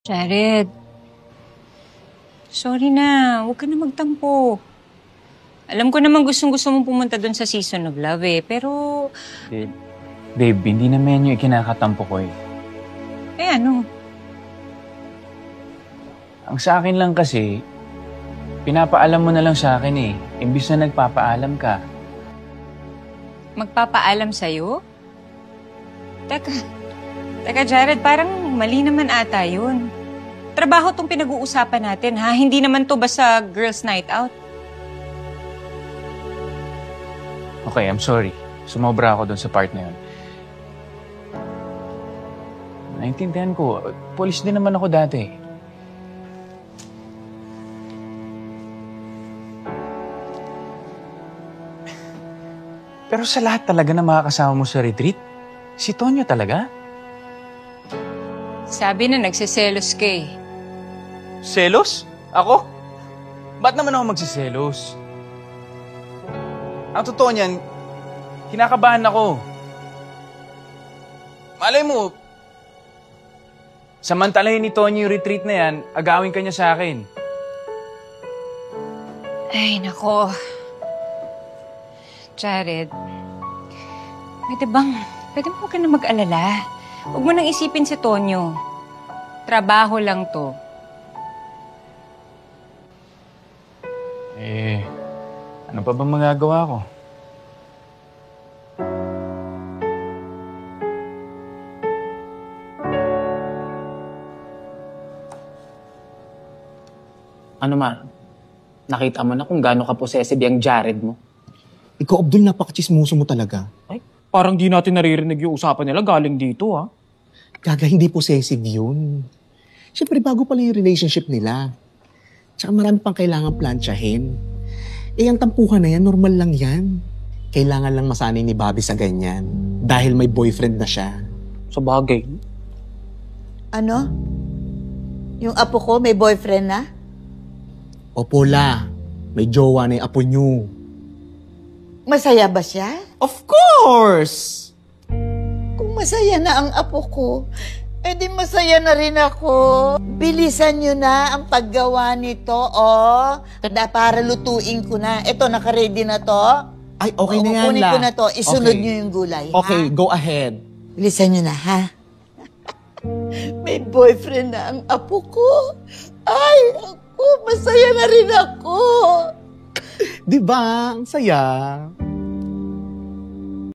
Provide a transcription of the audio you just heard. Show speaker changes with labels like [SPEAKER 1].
[SPEAKER 1] Jared, sorry na. Huwag ka na magtampo. Alam ko naman gustong-gusto mong pumunta doon sa Season of Love pero...
[SPEAKER 2] Babe, hindi naman yung ikinakatampo ko eh.
[SPEAKER 1] Ano?
[SPEAKER 2] Ang sa akin lang kasi, pinapaalam mo na lang sa akin eh. Imbis na nagpapaalam ka.
[SPEAKER 1] Magpapaalam sa'yo? Teka Jared, parang mali naman ata yun. Trabaho tong pinag-uusapan natin, ha? Hindi naman to basta girls' night out.
[SPEAKER 2] Okay, I'm sorry. Sumobra ako doon sa part na yun. Naintindihan ko. Police din naman ako dati. Pero sa lahat talaga na makakasama mo sa retreat, si Tonyo talaga?
[SPEAKER 1] Sabi na nagsiselos ka eh.
[SPEAKER 2] Selos? Ako? Ba't naman ako magsiselos? Ang totoo niyan, kinakabahan ako. Malay mo, samantalahin ni Tonyo yung retreat na yan, agawin ka niya sa akin.
[SPEAKER 1] Ay, nako. Jared, pwede mo ka na mag-alala. Huwag mo nang isipin si Tonyo. Trabaho lang to.
[SPEAKER 2] Ano pa bang magagawa ko?
[SPEAKER 3] Ano ma? Nakita mo na kung gaano ka-possessive yung Jared mo?
[SPEAKER 4] Ikaw, Abdul, napaka-chismoso mo talaga.
[SPEAKER 3] Ay, parang di natin naririnig yung usapan nila galing dito, ha?
[SPEAKER 4] Gaga, hindi possessive yun. Siyempre, bago pala yung relationship nila. Tsaka marami pang kailangan plantsahin. Ang tampuhan na yan, normal lang yan. Kailangan lang masanay ni Bobby sa ganyan. Dahil may boyfriend na siya.
[SPEAKER 3] Sa bagay.
[SPEAKER 5] Ano? Yung apo ko may boyfriend na?
[SPEAKER 4] Opo la, may jowa na yung apo niyo.
[SPEAKER 5] Masaya ba siya?
[SPEAKER 4] Of course!
[SPEAKER 5] Kung masaya na ang apo ko, edi masaya na rin ako. Bilisan nyo na ang paggawa nito, para lutuin ko na. Ito, nakaready na to.
[SPEAKER 4] Ay, okay na yan,
[SPEAKER 5] kukunin
[SPEAKER 4] la.
[SPEAKER 5] ko na to. Isunod
[SPEAKER 4] Okay.
[SPEAKER 5] nyo yung gulay,
[SPEAKER 4] Okay,
[SPEAKER 5] ha?
[SPEAKER 4] go ahead.
[SPEAKER 5] Bilisan nyo na, ha? May boyfriend na ang apo ko. Ay, ako, masaya na rin ako.
[SPEAKER 4] Di ba? Ang saya.